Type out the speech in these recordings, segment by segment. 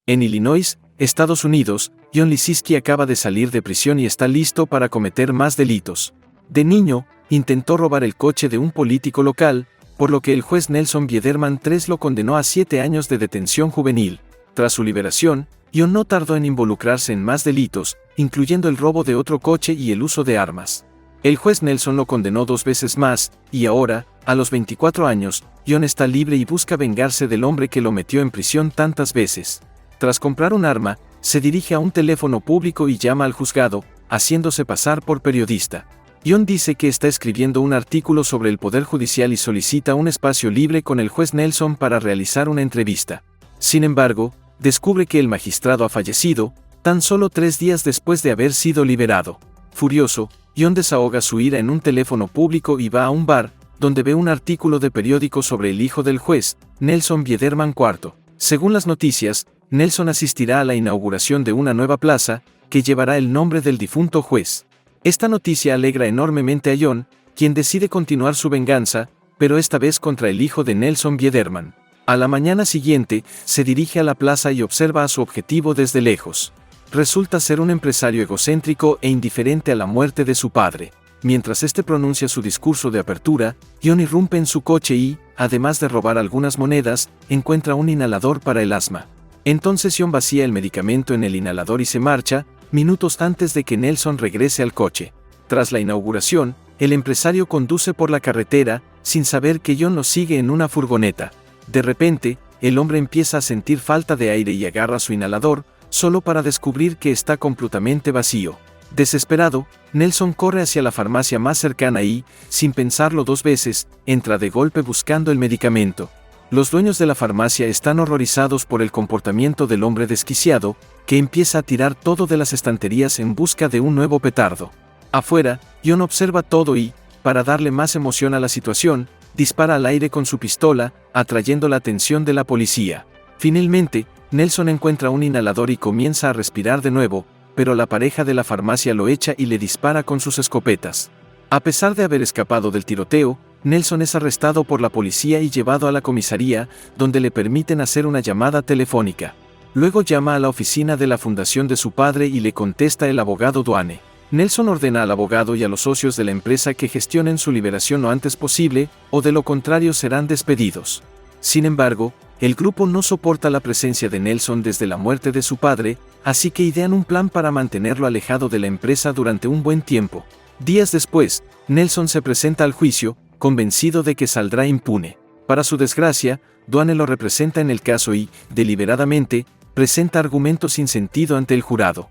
En Illinois, Estados Unidos, John Lisinski acaba de salir de prisión y está listo para cometer más delitos. De niño, intentó robar el coche de un político local, por lo que el juez Nelson Biederman III lo condenó a 7 años de detención juvenil. Tras su liberación, John no tardó en involucrarse en más delitos, incluyendo el robo de otro coche y el uso de armas. El juez Nelson lo condenó 2 veces más, y ahora, a los 24 años, John está libre y busca vengarse del hombre que lo metió en prisión tantas veces. Tras comprar un arma, se dirige a un teléfono público y llama al juzgado, haciéndose pasar por periodista. John dice que está escribiendo un artículo sobre el Poder Judicial y solicita un espacio libre con el juez Nelson para realizar una entrevista. Sin embargo, descubre que el magistrado ha fallecido, tan solo 3 días después de haber sido liberado. Furioso, John desahoga su ira en un teléfono público y va a un bar, donde ve un artículo de periódico sobre el hijo del juez, Nelson Biederman IV. Según las noticias, Nelson asistirá a la inauguración de una nueva plaza, que llevará el nombre del difunto juez. Esta noticia alegra enormemente a John, quien decide continuar su venganza, pero esta vez contra el hijo de Nelson Biederman. A la mañana siguiente, se dirige a la plaza y observa a su objetivo desde lejos. Resulta ser un empresario egocéntrico e indiferente a la muerte de su padre. Mientras este pronuncia su discurso de apertura, John irrumpe en su coche y, además de robar algunas monedas, encuentra un inhalador para el asma. Entonces John vacía el medicamento en el inhalador y se marcha, minutos antes de que Nelson regrese al coche. Tras la inauguración, el empresario conduce por la carretera, sin saber que John lo sigue en una furgoneta. De repente, el hombre empieza a sentir falta de aire y agarra su inhalador, solo para descubrir que está completamente vacío. Desesperado, Nelson corre hacia la farmacia más cercana y, sin pensarlo 2 veces, entra de golpe buscando el medicamento. Los dueños de la farmacia están horrorizados por el comportamiento del hombre desquiciado, que empieza a tirar todo de las estanterías en busca de un nuevo petardo. Afuera, John observa todo y, para darle más emoción a la situación, dispara al aire con su pistola, atrayendo la atención de la policía. Finalmente, Nelson encuentra un inhalador y comienza a respirar de nuevo, pero la pareja de la farmacia lo echa y le dispara con sus escopetas. A pesar de haber escapado del tiroteo, Nelson es arrestado por la policía y llevado a la comisaría, donde le permiten hacer una llamada telefónica. Luego llama a la oficina de la fundación de su padre y le contesta el abogado Duane. Nelson ordena al abogado y a los socios de la empresa que gestionen su liberación lo antes posible, o de lo contrario serán despedidos. Sin embargo, el grupo no soporta la presencia de Nelson desde la muerte de su padre, así que idean un plan para mantenerlo alejado de la empresa durante un buen tiempo. Días después, Nelson se presenta al juicio, convencido de que saldrá impune. Para su desgracia, Duane lo representa en el caso y, deliberadamente, presenta argumentos sin sentido ante el jurado.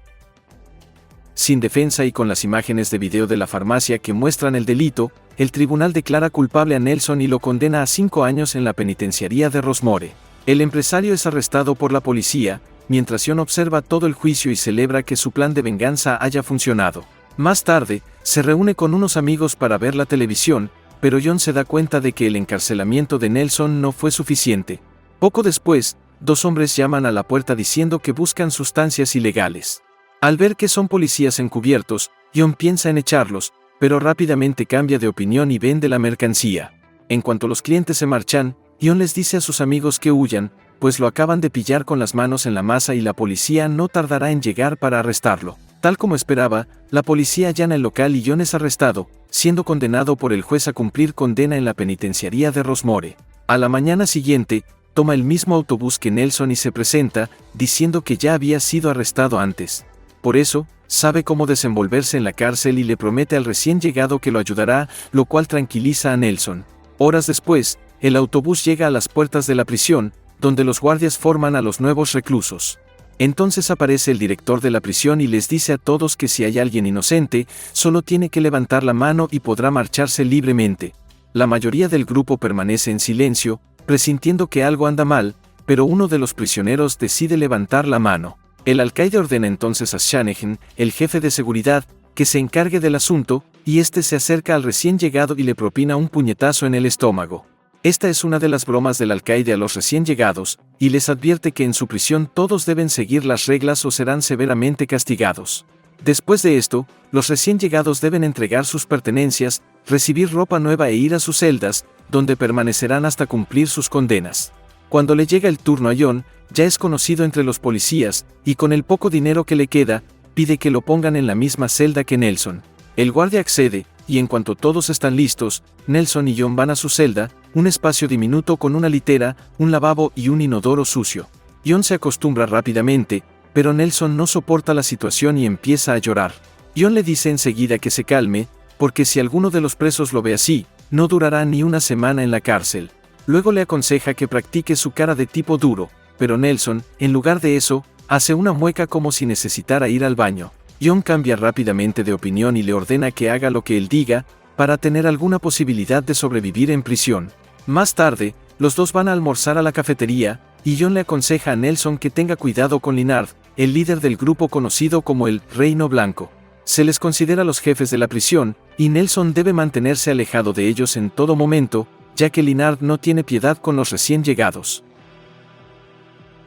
Sin defensa y con las imágenes de video de la farmacia que muestran el delito, el tribunal declara culpable a Nelson y lo condena a 5 años en la penitenciaría de Rosemore. El empresario es arrestado por la policía, mientras John observa todo el juicio y celebra que su plan de venganza haya funcionado. Más tarde, se reúne con unos amigos para ver la televisión, pero John se da cuenta de que el encarcelamiento de Nelson no fue suficiente. Poco después, 2 hombres llaman a la puerta diciendo que buscan sustancias ilegales. Al ver que son policías encubiertos, John piensa en echarlos, pero rápidamente cambia de opinión y vende la mercancía. En cuanto los clientes se marchan, John les dice a sus amigos que huyan, pues lo acaban de pillar con las manos en la masa y la policía no tardará en llegar para arrestarlo. Tal como esperaba, la policía allana el local y John es arrestado, siendo condenado por el juez a cumplir condena en la penitenciaría de Rosemore. A la mañana siguiente, toma el mismo autobús que Nelson y se presenta, diciendo que ya había sido arrestado antes. Por eso, sabe cómo desenvolverse en la cárcel y le promete al recién llegado que lo ayudará, lo cual tranquiliza a Nelson. Horas después, el autobús llega a las puertas de la prisión, donde los guardias forman a los nuevos reclusos. Entonces aparece el director de la prisión y les dice a todos que si hay alguien inocente, solo tiene que levantar la mano y podrá marcharse libremente. La mayoría del grupo permanece en silencio, presintiendo que algo anda mal, pero uno de los prisioneros decide levantar la mano. El alcaide ordena entonces a Shanahan, el jefe de seguridad, que se encargue del asunto, y este se acerca al recién llegado y le propina un puñetazo en el estómago. Esta es una de las bromas del alcaide a los recién llegados, y les advierte que en su prisión todos deben seguir las reglas o serán severamente castigados. Después de esto, los recién llegados deben entregar sus pertenencias, recibir ropa nueva e ir a sus celdas, donde permanecerán hasta cumplir sus condenas. Cuando le llega el turno a John, ya es conocido entre los policías, y con el poco dinero que le queda, pide que lo pongan en la misma celda que Nelson. El guardia accede, y en cuanto todos están listos, Nelson y John van a su celda, un espacio diminuto con una litera, un lavabo y un inodoro sucio. John se acostumbra rápidamente, pero Nelson no soporta la situación y empieza a llorar. John le dice enseguida que se calme, porque si alguno de los presos lo ve así, no durará ni una semana en la cárcel. Luego le aconseja que practique su cara de tipo duro, pero Nelson, en lugar de eso, hace una mueca como si necesitara ir al baño. John cambia rápidamente de opinión y le ordena que haga lo que él diga, para tener alguna posibilidad de sobrevivir en prisión. Más tarde, los dos van a almorzar a la cafetería, y John le aconseja a Nelson que tenga cuidado con Lynard, el líder del grupo conocido como el Reino Blanco. Se les considera los jefes de la prisión, y Nelson debe mantenerse alejado de ellos en todo momento, ya que Lynard no tiene piedad con los recién llegados.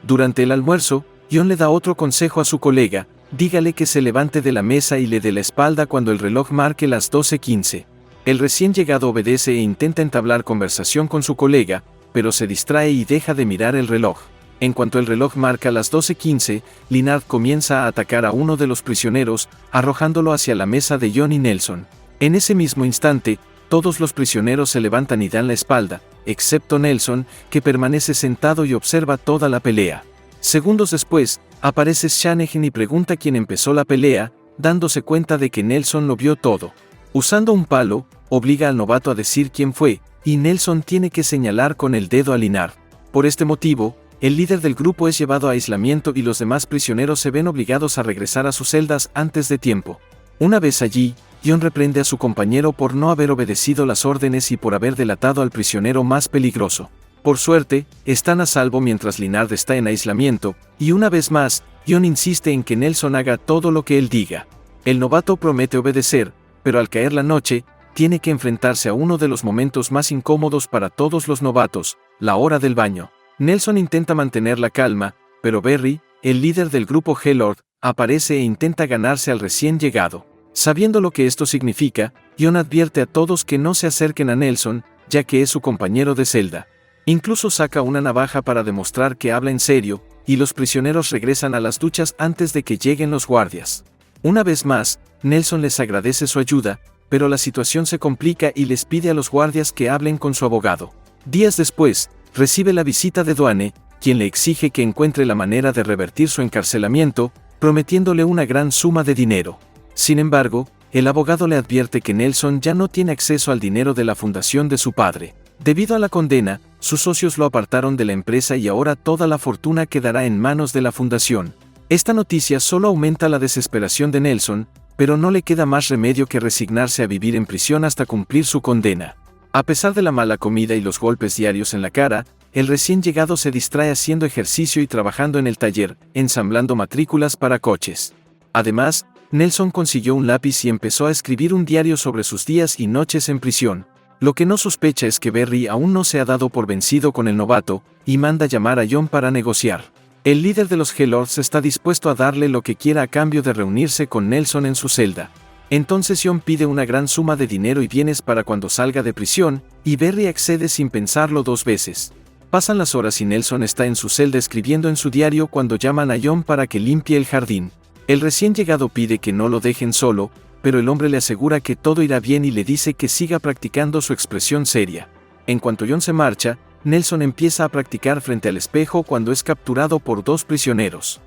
Durante el almuerzo, John le da otro consejo a su colega: dígale que se levante de la mesa y le dé la espalda cuando el reloj marque las 12:15. El recién llegado obedece e intenta entablar conversación con su colega, pero se distrae y deja de mirar el reloj. En cuanto el reloj marca las 12:15, Lynard comienza a atacar a uno de los prisioneros, arrojándolo hacia la mesa de John y Nelson. En ese mismo instante, todos los prisioneros se levantan y dan la espalda, excepto Nelson, que permanece sentado y observa toda la pelea. Segundos después, aparece Shanahan y pregunta quién empezó la pelea, dándose cuenta de que Nelson lo vio todo. Usando un palo, obliga al novato a decir quién fue, y Nelson tiene que señalar con el dedo a Lynard. Por este motivo, el líder del grupo es llevado a aislamiento y los demás prisioneros se ven obligados a regresar a sus celdas antes de tiempo. Una vez allí, John reprende a su compañero por no haber obedecido las órdenes y por haber delatado al prisionero más peligroso. Por suerte, están a salvo mientras Lynard está en aislamiento, y una vez más, John insiste en que Nelson haga todo lo que él diga. El novato promete obedecer, pero al caer la noche, tiene que enfrentarse a uno de los momentos más incómodos para todos los novatos: la hora del baño. Nelson intenta mantener la calma, pero Berry, el líder del grupo G-Lord, aparece e intenta ganarse al recién llegado. Sabiendo lo que esto significa, John advierte a todos que no se acerquen a Nelson, ya que es su compañero de celda. Incluso saca una navaja para demostrar que habla en serio, y los prisioneros regresan a las duchas antes de que lleguen los guardias. Una vez más, Nelson les agradece su ayuda, pero la situación se complica y les pide a los guardias que hablen con su abogado. Días después, recibe la visita de Duane, quien le exige que encuentre la manera de revertir su encarcelamiento, prometiéndole una gran suma de dinero. Sin embargo, el abogado le advierte que Nelson ya no tiene acceso al dinero de la fundación de su padre. Debido a la condena, sus socios lo apartaron de la empresa y ahora toda la fortuna quedará en manos de la fundación. Esta noticia solo aumenta la desesperación de Nelson, pero no le queda más remedio que resignarse a vivir en prisión hasta cumplir su condena. A pesar de la mala comida y los golpes diarios en la cara, el recién llegado se distrae haciendo ejercicio y trabajando en el taller, ensamblando matrículas para coches. Además, Nelson consiguió un lápiz y empezó a escribir un diario sobre sus días y noches en prisión. Lo que no sospecha es que Berry aún no se ha dado por vencido con el novato, y manda llamar a John para negociar. El líder de los G-Lords está dispuesto a darle lo que quiera a cambio de reunirse con Nelson en su celda. Entonces John pide una gran suma de dinero y bienes para cuando salga de prisión, y Berry accede sin pensarlo dos veces. Pasan las horas y Nelson está en su celda escribiendo en su diario cuando llaman a John para que limpie el jardín. El recién llegado pide que no lo dejen solo, pero el hombre le asegura que todo irá bien y le dice que siga practicando su expresión seria. En cuanto John se marcha, Nelson empieza a practicar frente al espejo cuando es capturado por dos prisioneros.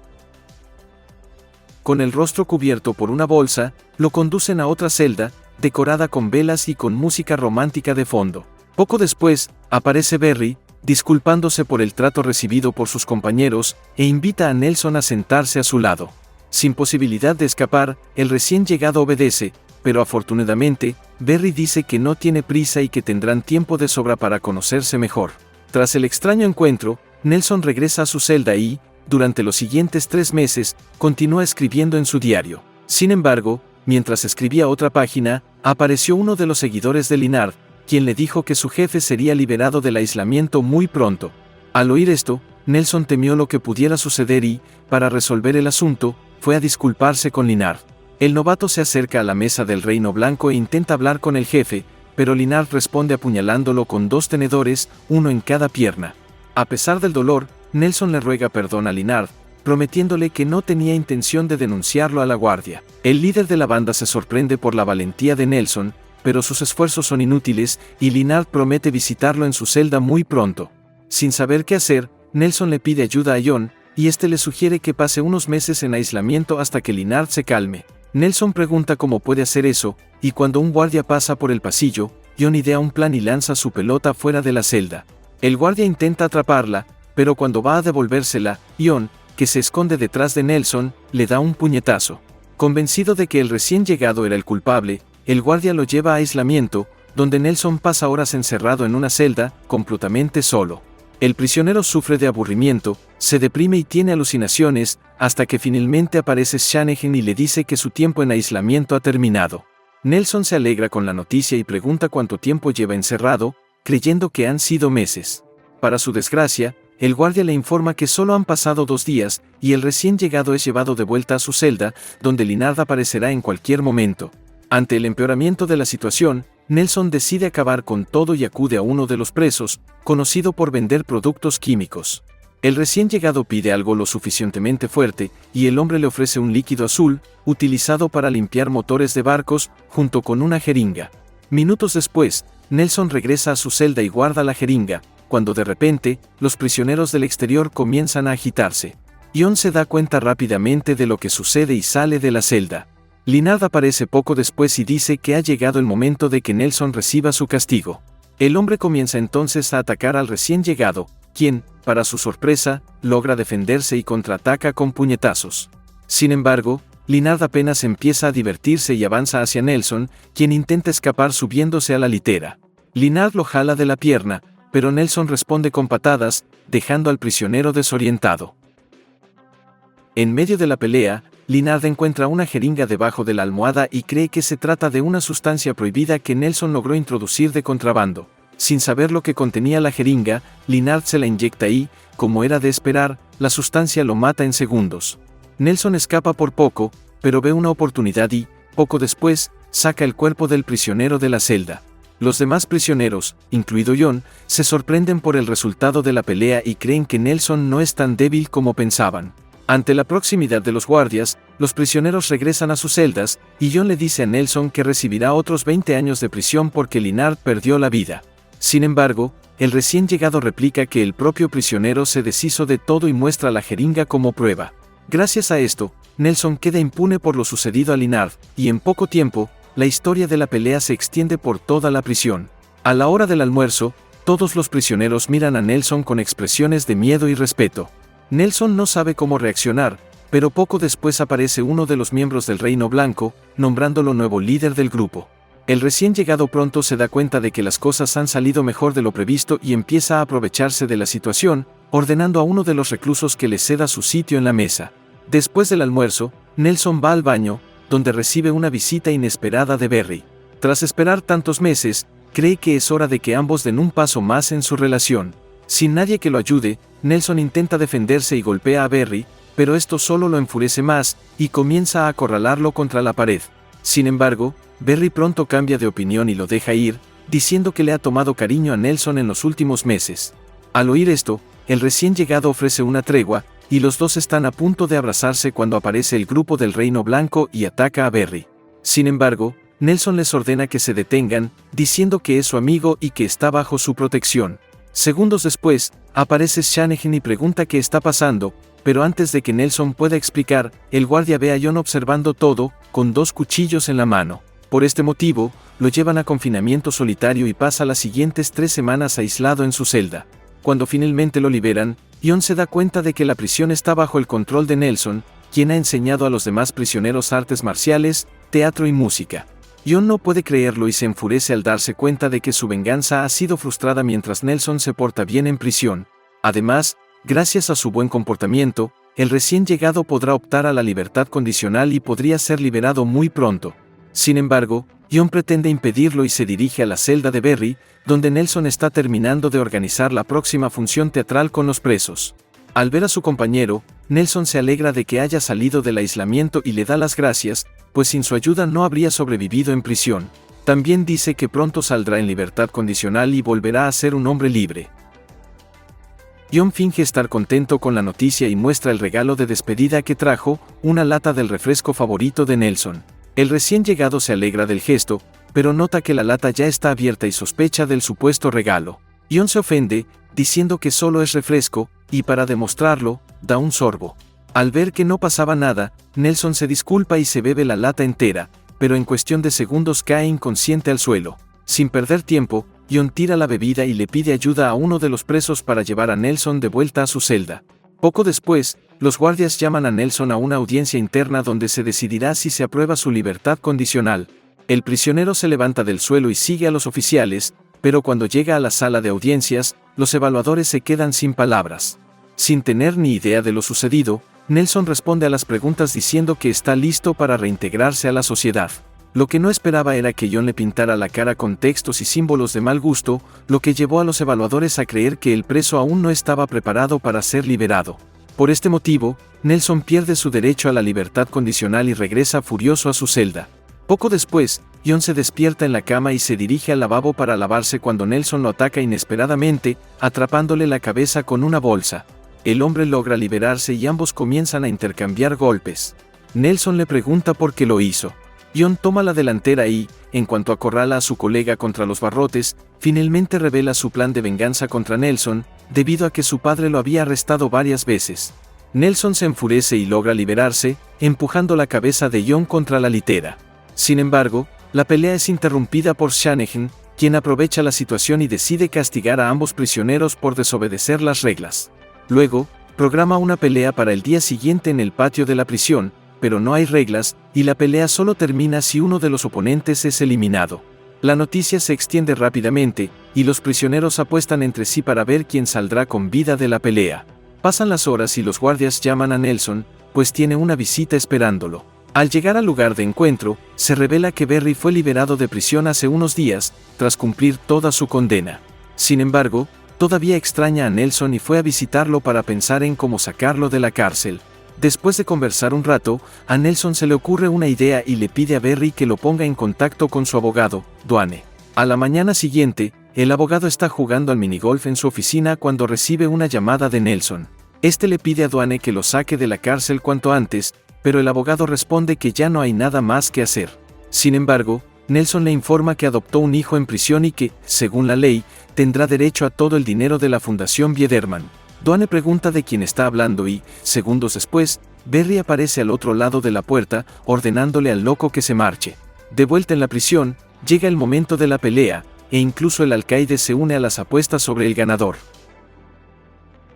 Con el rostro cubierto por una bolsa, lo conducen a otra celda, decorada con velas y con música romántica de fondo. Poco después, aparece Berry, disculpándose por el trato recibido por sus compañeros, e invita a Nelson a sentarse a su lado. Sin posibilidad de escapar, el recién llegado obedece, pero afortunadamente, Berry dice que no tiene prisa y que tendrán tiempo de sobra para conocerse mejor. Tras el extraño encuentro, Nelson regresa a su celda y, durante los siguientes 3 meses, continúa escribiendo en su diario. Sin embargo, mientras escribía otra página, apareció uno de los seguidores de Lynard, quien le dijo que su jefe sería liberado del aislamiento muy pronto. Al oír esto, Nelson temió lo que pudiera suceder y, para resolver el asunto, fue a disculparse con Lynard. El novato se acerca a la mesa del Reino Blanco e intenta hablar con el jefe, pero Lynard responde apuñalándolo con 2 tenedores, uno en cada pierna. A pesar del dolor, Nelson le ruega perdón a Lynard, prometiéndole que no tenía intención de denunciarlo a la guardia. El líder de la banda se sorprende por la valentía de Nelson, pero sus esfuerzos son inútiles y Lynard promete visitarlo en su celda muy pronto. Sin saber qué hacer, Nelson le pide ayuda a John, y este le sugiere que pase unos meses en aislamiento hasta que Lynard se calme. Nelson pregunta cómo puede hacer eso, y cuando un guardia pasa por el pasillo, John idea un plan y lanza su pelota fuera de la celda. El guardia intenta atraparla, pero cuando va a devolvérsela, John, que se esconde detrás de Nelson, le da un puñetazo. Convencido de que el recién llegado era el culpable, el guardia lo lleva a aislamiento, donde Nelson pasa horas encerrado en una celda, completamente solo. El prisionero sufre de aburrimiento, se deprime y tiene alucinaciones, hasta que finalmente aparece Shanahan y le dice que su tiempo en aislamiento ha terminado. Nelson se alegra con la noticia y pregunta cuánto tiempo lleva encerrado, creyendo que han sido meses. Para su desgracia, el guardia le informa que solo han pasado 2 días, y el recién llegado es llevado de vuelta a su celda, donde Lynard aparecerá en cualquier momento. Ante el empeoramiento de la situación, Nelson decide acabar con todo y acude a uno de los presos, conocido por vender productos químicos. El recién llegado pide algo lo suficientemente fuerte, y el hombre le ofrece un líquido azul, utilizado para limpiar motores de barcos, junto con una jeringa. Minutos después, Nelson regresa a su celda y guarda la jeringa, cuando de repente, los prisioneros del exterior comienzan a agitarse. John se da cuenta rápidamente de lo que sucede y sale de la celda. Lynard aparece poco después y dice que ha llegado el momento de que Nelson reciba su castigo. El hombre comienza entonces a atacar al recién llegado, quien, para su sorpresa, logra defenderse y contraataca con puñetazos. Sin embargo, Lynard apenas empieza a divertirse y avanza hacia Nelson, quien intenta escapar subiéndose a la litera. Lynard lo jala de la pierna, pero Nelson responde con patadas, dejando al prisionero desorientado. En medio de la pelea, Lynard encuentra una jeringa debajo de la almohada y cree que se trata de una sustancia prohibida que Nelson logró introducir de contrabando. Sin saber lo que contenía la jeringa, Lynard se la inyecta y, como era de esperar, la sustancia lo mata en segundos. Nelson escapa por poco, pero ve una oportunidad y, poco después, saca el cuerpo del prisionero de la celda. Los demás prisioneros, incluido John, se sorprenden por el resultado de la pelea y creen que Nelson no es tan débil como pensaban. Ante la proximidad de los guardias, los prisioneros regresan a sus celdas, y John le dice a Nelson que recibirá otros 20 años de prisión porque Lynard perdió la vida. Sin embargo, el recién llegado replica que el propio prisionero se deshizo de todo y muestra la jeringa como prueba. Gracias a esto, Nelson queda impune por lo sucedido a Lynard, y en poco tiempo, la historia de la pelea se extiende por toda la prisión. A la hora del almuerzo, todos los prisioneros miran a Nelson con expresiones de miedo y respeto. Nelson no sabe cómo reaccionar, pero poco después aparece uno de los miembros del Reino Blanco, nombrándolo nuevo líder del grupo. El recién llegado pronto se da cuenta de que las cosas han salido mejor de lo previsto y empieza a aprovecharse de la situación, ordenando a uno de los reclusos que le ceda su sitio en la mesa. Después del almuerzo, Nelson va al baño, donde recibe una visita inesperada de Berry. Tras esperar tantos meses, cree que es hora de que ambos den un paso más en su relación. Sin nadie que lo ayude, Nelson intenta defenderse y golpea a Berry, pero esto solo lo enfurece más, y comienza a acorralarlo contra la pared. Sin embargo, Berry pronto cambia de opinión y lo deja ir, diciendo que le ha tomado cariño a Nelson en los últimos meses. Al oír esto, el recién llegado ofrece una tregua, y los dos están a punto de abrazarse cuando aparece el grupo del Reino Blanco y ataca a Berry. Sin embargo, Nelson les ordena que se detengan, diciendo que es su amigo y que está bajo su protección. Segundos después, aparece Shanahan y pregunta qué está pasando, pero antes de que Nelson pueda explicar, el guardia ve a John observando todo, con 2 cuchillos en la mano. Por este motivo, lo llevan a confinamiento solitario y pasa las siguientes 3 semanas aislado en su celda. Cuando finalmente lo liberan, John se da cuenta de que la prisión está bajo el control de Nelson, quien ha enseñado a los demás prisioneros artes marciales, teatro y música. John no puede creerlo y se enfurece al darse cuenta de que su venganza ha sido frustrada mientras Nelson se porta bien en prisión. Además, gracias a su buen comportamiento, el recién llegado podrá optar a la libertad condicional y podría ser liberado muy pronto. Sin embargo, John pretende impedirlo y se dirige a la celda de Berry, donde Nelson está terminando de organizar la próxima función teatral con los presos. Al ver a su compañero, Nelson se alegra de que haya salido del aislamiento y le da las gracias, pues sin su ayuda no habría sobrevivido en prisión. También dice que pronto saldrá en libertad condicional y volverá a ser un hombre libre. John finge estar contento con la noticia y muestra el regalo de despedida que trajo, una lata del refresco favorito de Nelson. El recién llegado se alegra del gesto, pero nota que la lata ya está abierta y sospecha del supuesto regalo. John se ofende, diciendo que solo es refresco, y para demostrarlo, da un sorbo. Al ver que no pasaba nada, Nelson se disculpa y se bebe la lata entera, pero en cuestión de segundos cae inconsciente al suelo. Sin perder tiempo, John tira la bebida y le pide ayuda a uno de los presos para llevar a Nelson de vuelta a su celda. Poco después, los guardias llaman a Nelson a una audiencia interna donde se decidirá si se aprueba su libertad condicional. El prisionero se levanta del suelo y sigue a los oficiales, pero cuando llega a la sala de audiencias, los evaluadores se quedan sin palabras. Sin tener ni idea de lo sucedido, Nelson responde a las preguntas diciendo que está listo para reintegrarse a la sociedad. Lo que no esperaba era que John le pintara la cara con textos y símbolos de mal gusto, lo que llevó a los evaluadores a creer que el preso aún no estaba preparado para ser liberado. Por este motivo, Nelson pierde su derecho a la libertad condicional y regresa furioso a su celda. Poco después, John se despierta en la cama y se dirige al lavabo para lavarse cuando Nelson lo ataca inesperadamente, atrapándole la cabeza con una bolsa. El hombre logra liberarse y ambos comienzan a intercambiar golpes. Nelson le pregunta por qué lo hizo. John toma la delantera y, en cuanto acorrala a su colega contra los barrotes, finalmente revela su plan de venganza contra Nelson, debido a que su padre lo había arrestado varias veces. Nelson se enfurece y logra liberarse, empujando la cabeza de John contra la litera. Sin embargo, la pelea es interrumpida por Shanahan, quien aprovecha la situación y decide castigar a ambos prisioneros por desobedecer las reglas. Luego, programa una pelea para el día siguiente en el patio de la prisión, pero no hay reglas, y la pelea solo termina si uno de los oponentes es eliminado. La noticia se extiende rápidamente, y los prisioneros apuestan entre sí para ver quién saldrá con vida de la pelea. Pasan las horas y los guardias llaman a Nelson, pues tiene una visita esperándolo. Al llegar al lugar de encuentro, se revela que Berry fue liberado de prisión hace unos días, tras cumplir toda su condena. Sin embargo, todavía extraña a Nelson y fue a visitarlo para pensar en cómo sacarlo de la cárcel. Después de conversar un rato, a Nelson se le ocurre una idea y le pide a Berry que lo ponga en contacto con su abogado, Duane. A la mañana siguiente, el abogado está jugando al minigolf en su oficina cuando recibe una llamada de Nelson. Este le pide a Duane que lo saque de la cárcel cuanto antes, pero el abogado responde que ya no hay nada más que hacer. Sin embargo, Nelson le informa que adoptó un hijo en prisión y que, según la ley, tendrá derecho a todo el dinero de la Fundación Biederman. Duane pregunta de quién está hablando y, segundos después, Berry aparece al otro lado de la puerta, ordenándole al loco que se marche. De vuelta en la prisión, llega el momento de la pelea, e incluso el alcaide se une a las apuestas sobre el ganador.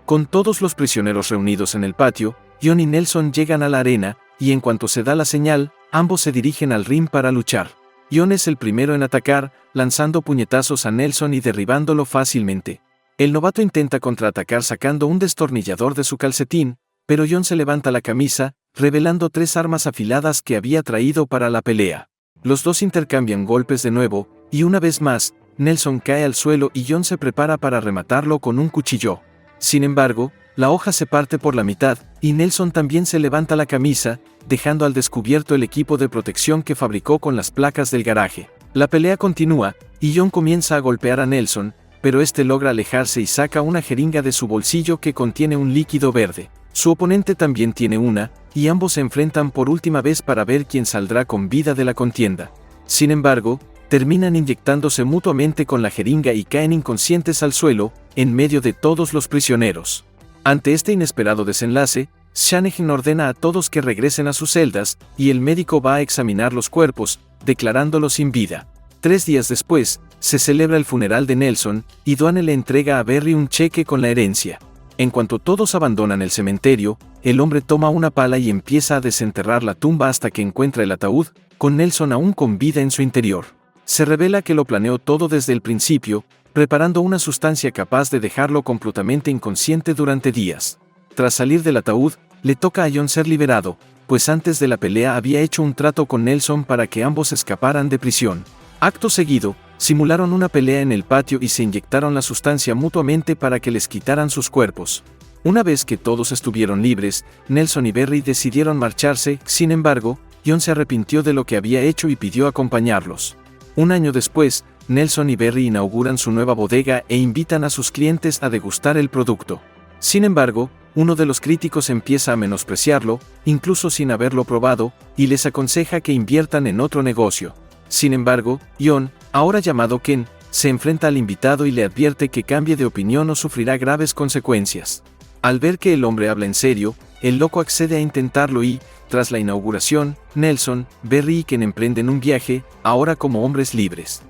Con todos los prisioneros reunidos en el patio, John y Nelson llegan a la arena, y en cuanto se da la señal, ambos se dirigen al ring para luchar. John es el primero en atacar, lanzando puñetazos a Nelson y derribándolo fácilmente. El novato intenta contraatacar sacando un destornillador de su calcetín, pero John se levanta la camisa, revelando 3 armas afiladas que había traído para la pelea. Los dos intercambian golpes de nuevo, y una vez más, Nelson cae al suelo y John se prepara para rematarlo con un cuchillo. Sin embargo, la hoja se parte por la mitad, y Nelson también se levanta la camisa, dejando al descubierto el equipo de protección que fabricó con las placas del garaje. La pelea continúa, y John comienza a golpear a Nelson, pero este logra alejarse y saca una jeringa de su bolsillo que contiene un líquido verde. Su oponente también tiene una, y ambos se enfrentan por última vez para ver quién saldrá con vida de la contienda. Sin embargo, terminan inyectándose mutuamente con la jeringa y caen inconscientes al suelo, en medio de todos los prisioneros. Ante este inesperado desenlace, Shanahan ordena a todos que regresen a sus celdas, y el médico va a examinar los cuerpos, declarándolos sin vida. 3 días después, se celebra el funeral de Nelson, y Duane le entrega a Berry un cheque con la herencia. En cuanto todos abandonan el cementerio, el hombre toma una pala y empieza a desenterrar la tumba hasta que encuentra el ataúd, con Nelson aún con vida en su interior. Se revela que lo planeó todo desde el principio, preparando una sustancia capaz de dejarlo completamente inconsciente durante días. Tras salir del ataúd, le toca a John ser liberado, pues antes de la pelea había hecho un trato con Nelson para que ambos escaparan de prisión. Acto seguido, simularon una pelea en el patio y se inyectaron la sustancia mutuamente para que les quitaran sus cuerpos. Una vez que todos estuvieron libres, Nelson y Berry decidieron marcharse. Sin embargo, John se arrepintió de lo que había hecho y pidió acompañarlos. Un año después, Nelson y Berry inauguran su nueva bodega e invitan a sus clientes a degustar el producto. Sin embargo, uno de los críticos empieza a menospreciarlo, incluso sin haberlo probado, y les aconseja que inviertan en otro negocio. Sin embargo, Yon, ahora llamado Ken, se enfrenta al invitado y le advierte que cambie de opinión o sufrirá graves consecuencias. Al ver que el hombre habla en serio, el loco accede a intentarlo y, tras la inauguración, Nelson, Barry y Ken emprenden un viaje, ahora como hombres libres.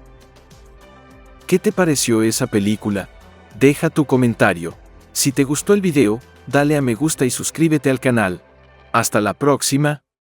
¿Qué te pareció esa película? Deja tu comentario. Si te gustó el video, dale a me gusta y suscríbete al canal. Hasta la próxima.